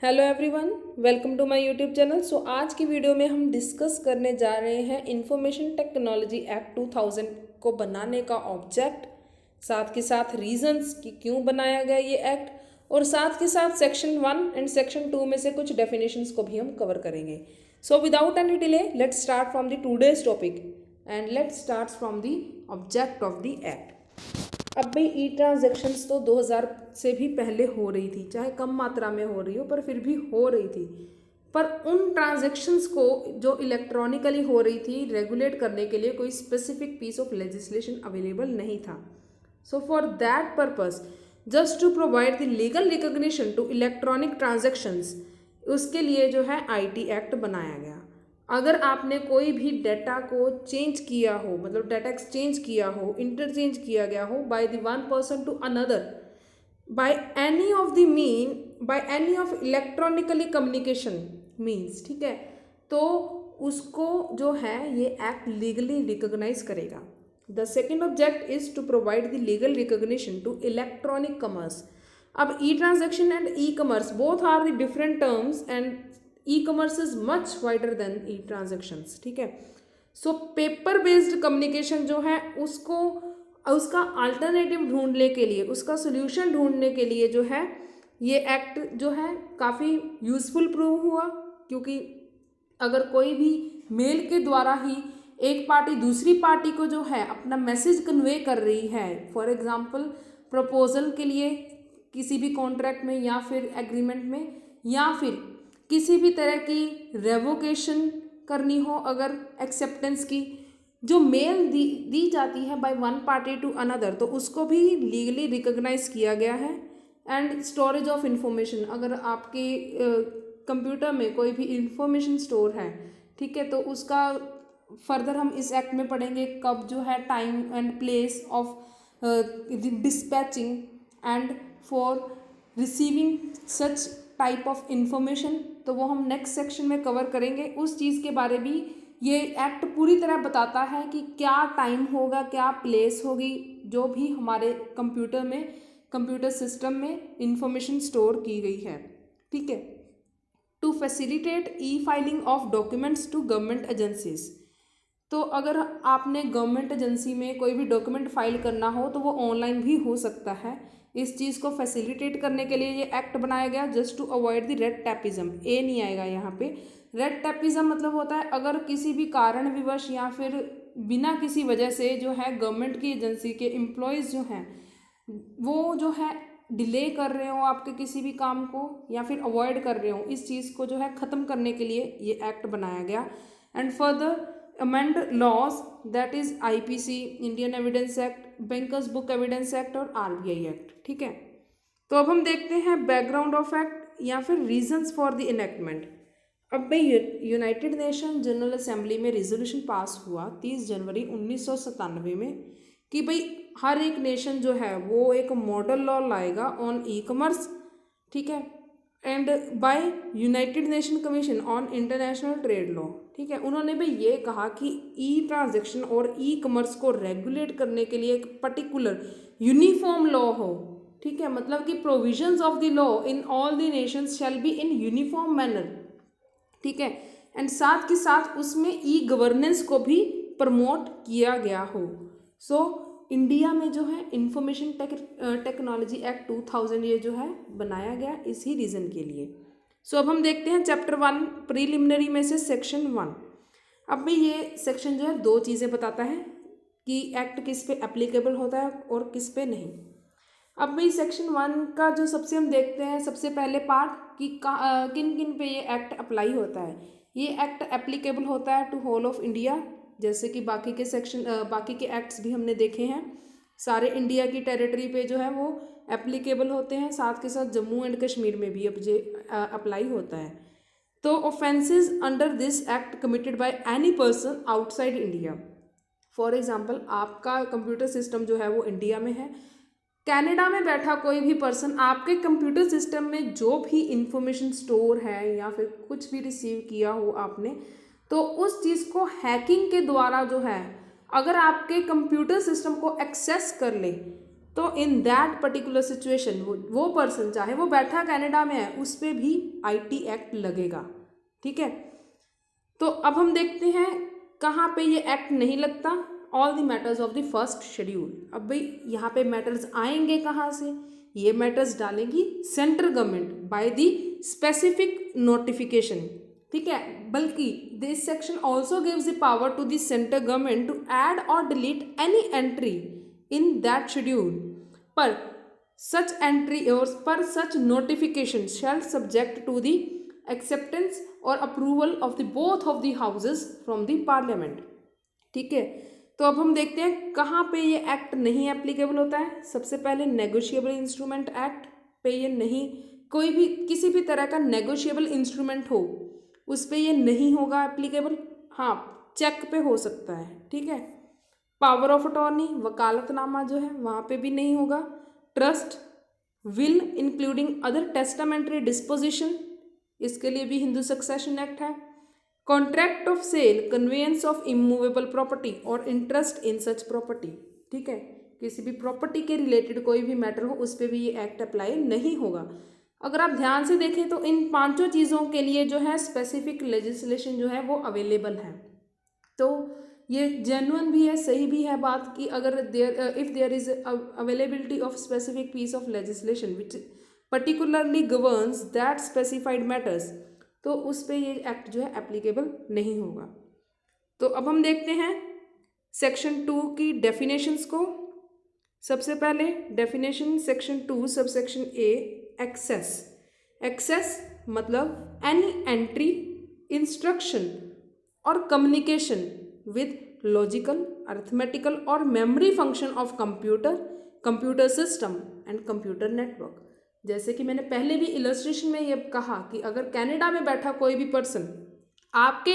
Hello everyone, welcome to my YouTube channel. So आज की video में हम डिस्कस करने जा रहे हैं इंफॉर्मेशन टेक्नोलॉजी एक्ट 2000 को बनाने का ऑब्जेक्ट, साथ के साथ रीजंस कि क्यों बनाया गया ये एक्ट, और साथ के साथ सेक्शन 1 एंड सेक्शन 2 में से कुछ डेफिनेशंस को भी हम कवर करेंगे। So without any delay let's start from the today's topic and let's start from the object of the act. अब भाई ई ट्रांजेक्शन्स तो 2000 से भी पहले हो रही थी, चाहे कम मात्रा में हो रही हो पर फिर भी हो रही थी। पर उन ट्रांजेक्शन्स को जो इलेक्ट्रॉनिकली हो रही थी रेगुलेट करने के लिए कोई specific piece of legislation available नहीं था। So for that purpose just to provide the legal recognition to electronic transactions, उसके लिए जो है आईटी एक्ट बनाया गया। अगर आपने कोई भी डाटा को चेंज किया हो, मतलब डाटा एक्सचेंज किया हो, इंटरचेंज किया गया हो by the one person to another by any of the by any of electronically communication means, ठीक है, तो उसको जो है ये एक्ट लीगली रिकॉग्नाइज करेगा। The second object is to provide the legal recognition to electronic commerce. अब e transaction and e commerce both are the different terms and e commerce is much wider than e transactions, ठीक है। So paper based communication जो है उसको उसका alternative ढूंढने के लिए, उसका सोल्यूशन ढूंढने के लिए जो है ये एक्ट जो है काफ़ी यूजफुल प्रूव हुआ। क्योंकि अगर कोई भी मेल के द्वारा ही एक पार्टी दूसरी पार्टी को जो है अपना मैसेज कन्वे कर रही है, फॉर एग्जांपल प्रपोजल के लिए किसी भी कॉन्ट्रैक्ट में या फिर एग्रीमेंट में, या फिर किसी भी तरह की रेवोकेशन करनी हो, अगर एक्सेप्टेंस की जो मेल दी जाती है by one party to another, तो उसको भी लीगली रिकॉग्नाइज किया गया है। एंड स्टोरेज ऑफ इंफॉर्मेशन, अगर आपके कंप्यूटर में कोई भी इंफॉर्मेशन स्टोर है, ठीक है, तो उसका फर्दर हम इस एक्ट में पढ़ेंगे कब जो है time and place of dispatching and for receiving such type of information, तो वो हम नेक्स्ट सेक्शन में कवर करेंगे। उस चीज़ के बारे भी ये एक्ट पूरी तरह बताता है कि क्या टाइम होगा, क्या प्लेस होगी, जो भी हमारे कंप्यूटर में, कंप्यूटर सिस्टम में इंफॉर्मेशन स्टोर की गई है, ठीक है। To facilitate e filing of documents to government agencies, तो अगर आपने गवर्नमेंट एजेंसी में कोई भी डॉक्यूमेंट फाइल करना हो तो वो ऑनलाइन भी हो सकता है। इस चीज़ को फैसिलिटेट करने के लिए ये एक्ट बनाया गया, just to avoid the red tapism. ए नहीं आएगा यहाँ पे। रेड टैपिज्म मतलब होता है अगर किसी भी कारण विवश या फिर बिना किसी वजह से जो है गवर्नमेंट की एजेंसी के एम्प्लॉयज़ जो हैं वो जो है डिले कर रहे हो आपके किसी भी काम को, या फिर अवॉइड कर रहे हो, इस चीज़ को जो है ख़त्म करने के लिए ये एक्ट बनाया गया। And further amend laws, that is IPC, Indian evidence act, bankers book evidence act और RBI एक्ट, ठीक है। तो अब हम देखते हैं बैकग्राउंड ऑफ एक्ट या फिर रीजंस फॉर द इनेक्टमेंट। अब भाई यूनाइटेड नेशन जनरल असेंबली में रेजोल्यूशन पास हुआ 30 जनवरी 1997 में कि भाई हर एक नेशन जो है वो एक मॉडल लॉ लाएगा ऑन ई कॉमर्स, ठीक है, and by United Nation commission on international trade law, ठीक है। उन्होंने भी ये कहा कि ई ट्रांजेक्शन और ई कॉमर्स को रेगुलेट करने के लिए एक पर्टिकुलर यूनिफॉर्म लॉ हो, ठीक है, मतलब कि provisions of the law in all the Nations shall be in uniform manner, ठीक है। एंड साथ के साथ उसमें ई गवर्नेंस को भी प्रमोट किया गया हो। सो इंडिया में जो है इंफॉर्मेशन टेक्नोलॉजी एक्ट 2000 ये जो है बनाया गया इसी रीज़न के लिए। सो अब हम देखते हैं चैप्टर 1 प्रीलिमिनरी में से सेक्शन 1। अब भाई ये सेक्शन जो है दो चीज़ें बताता है कि एक्ट किस पे एप्लीकेबल होता है और किस पे नहीं। अब भाई सेक्शन 1 का जो सबसे हम देखते हैं सबसे पहले पार्ट कि किन किन पे ये एक्ट अप्लाई होता है। ये एक्ट एप्लीकेबल होता है टू होल ऑफ इंडिया, जैसे कि बाकी के सेक्शन बाकी के एक्ट्स भी हमने देखे हैं, सारे इंडिया की टेरिटरी पे जो है वो एप्लीकेबल होते हैं। साथ के साथ जम्मू एंड कश्मीर में भी अब जे अप्लाई होता है। तो offences under this act committed by any person outside India, for example आपका कंप्यूटर सिस्टम जो है वो इंडिया में है, कनाडा में बैठा कोई भी पर्सन आपके कंप्यूटर सिस्टम में जो भी इंफॉर्मेशन स्टोर है या फिर कुछ भी रिसीव किया हो आपने, तो उस चीज़ को हैकिंग के द्वारा जो है अगर आपके कंप्यूटर सिस्टम को एक्सेस कर ले तो इन दैट पर्टिकुलर सिचुएशन वो पर्सन चाहे वो बैठा कनाडा में है उस पर भी IT एक्ट लगेगा। ठीक है, तो अब हम देखते हैं कहाँ पे ये एक्ट नहीं लगता। All the matters of the first schedule. अब भाई यहाँ पे मैटर्स आएंगे कहाँ से, ये मैटर्स डालेगी central government by the specific notification. ठीक है, बल्कि this section also gives the power to the central government to add और delete any entry in that schedule, पर सच एंट्री और पर such notification shall subject to the acceptance और approval of the both of the houses from the parliament. ठीक है, तो अब हम देखते हैं कहाँ पे ये एक्ट नहीं एप्लीकेबल होता है। सबसे पहले नेगोशिएबल इंस्ट्रूमेंट एक्ट पे ये नहीं, कोई भी किसी भी तरह का नेगोशिएबल इंस्ट्रूमेंट हो उस पे ये नहीं होगा एप्लीकेबल। हाँ, चेक पे हो सकता है। ठीक है, पावर ऑफ अटॉर्नी वकालतनामा जो है वहाँ पे भी नहीं होगा। Trust, will including other testamentary disposition, इसके लिए भी हिंदू सक्सेशन एक्ट है। Contract of sale, conveyance of immovable property और इंटरेस्ट इन सच प्रॉपर्टी। ठीक है, किसी भी प्रॉपर्टी के रिलेटेड कोई भी मैटर हो उस पर भी ये एक्ट अप्लाई नहीं होगा। अगर आप ध्यान से देखें तो इन पांचों चीज़ों के लिए जो है स्पेसिफिक लेजिस्लेशन जो है वो अवेलेबल है। तो ये जेन्युइन भी है, सही भी है बात कि अगर if there is availability of specific piece of legislation which particularly governs that specified matters, तो उस पे ये एक्ट जो है एप्लीकेबल नहीं होगा। तो अब हम देखते हैं सेक्शन 2 की डेफिनेशंस को। सबसे पहले definition section 2 subsection A, access. Access मतलब एनी एंट्री, इंस्ट्रक्शन और कम्युनिकेशन विद लॉजिकल, अरिथमेटिकल और memory function of computer, computer system and computer network. जैसे कि मैंने पहले भी इलस्ट्रेशन में ये कहा कि अगर कनाडा में बैठा कोई भी पर्सन आपके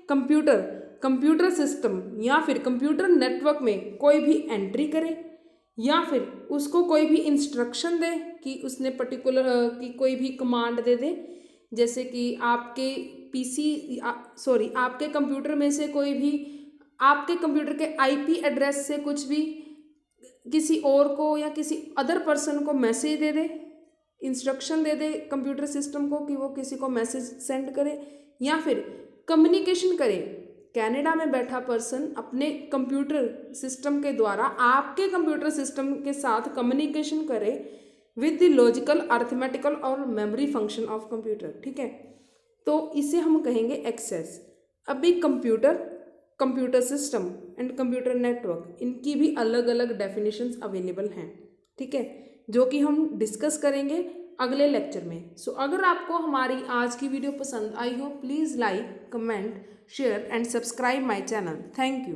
कंप्यूटर सिस्टम या फिर कंप्यूटर नेटवर्क में कोई भी एंट्री करे या फिर उसको कोई भी इंस्ट्रक्शन दे कि उसने पर्टिकुलर की कोई भी कमांड दे दे, जैसे कि आपके कंप्यूटर में से कोई भी आपके कंप्यूटर के IP एड्रेस से कुछ भी किसी और को या किसी अदर पर्सन को मैसेज दे दे, इंस्ट्रक्शन दे दे कंप्यूटर सिस्टम को कि वो किसी को मैसेज सेंड करे या फिर कम्युनिकेशन करे। कनाडा में बैठा पर्सन अपने कंप्यूटर सिस्टम के द्वारा आपके कंप्यूटर सिस्टम के साथ कम्युनिकेशन करे विद द लॉजिकल, अरिथमेटिकल और मेमोरी फंक्शन ऑफ कंप्यूटर। ठीक है, तो इसे हम कहेंगे एक्सेस। अभी computer system and computer network, इनकी भी अलग अलग डेफिनेशंस अवेलेबल हैं। ठीक है, जो कि हम डिस्कस करेंगे अगले लेक्चर में। सो अगर आपको हमारी आज की वीडियो पसंद आई हो, please like, comment, share and subscribe my channel. Thank you.